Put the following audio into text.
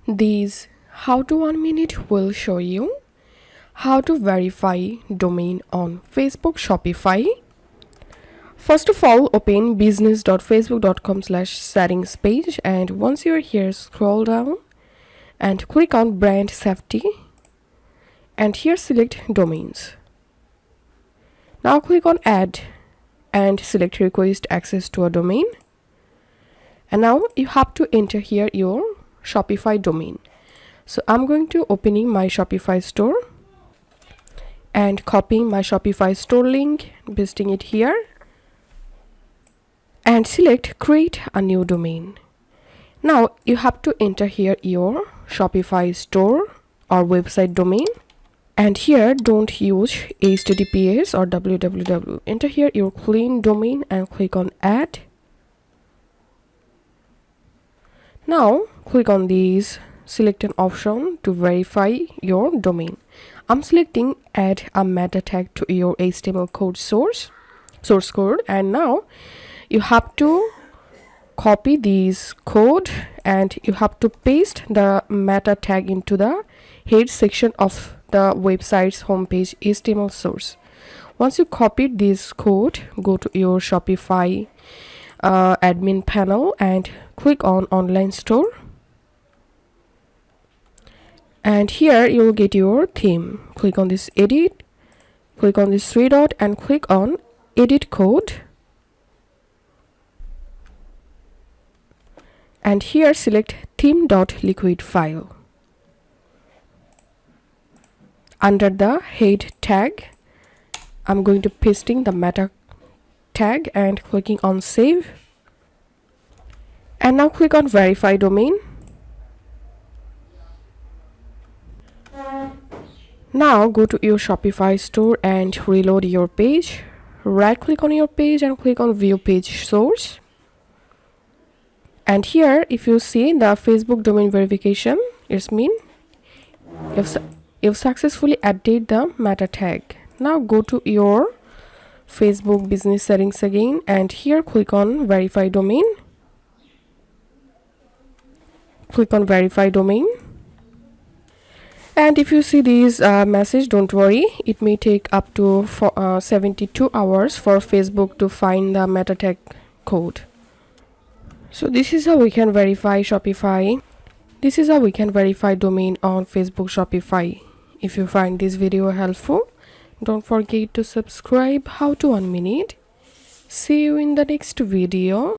These how to 1 minute will show you how to verify domain on Facebook Shopify. First of all, open business.facebook.com/settings page, and once you're here, scroll down and click on brand safety, and here select domains. Now click on add and select request access to a domain, and now you have to enter here your Shopify domain. So I'm going to opening my Shopify store and copying my Shopify store link, pasting it here, and select create a new domain. Now you have to enter here your Shopify store or website domain, and here don't use https or www. Enter here your clean domain and click on add. Now click on these, select an option to verify your domain. I'm selecting add a meta tag to your HTML code source code, and now you have to copy this code and you have to paste the meta tag into the head section of the website's homepage HTML source. Once you copied this code, go to your Shopify admin panel and click on online store, and here you will get your theme. Click on this edit, click on this three dot and click on edit code, and here select theme.liquid file. Under the head tag, I'm going to pasting the meta tag and clicking on save, and now click on verify domain. Now go to your Shopify store and reload your page. Right click on your page and click on view page source, and here if you see the Facebook domain verification, it's mean you've successfully added the meta tag. Now go to your Facebook business settings again, and here click on verify domain. Click on verify domain, and if you see this message, don't worry, it may take up to 72 hours for Facebook to find the meta tag code. So this is how we can verify Shopify. This is how we can verify domain on Facebook Shopify. If you find this video helpful, don't forget to subscribe. How to 1 minute. See you in the next video.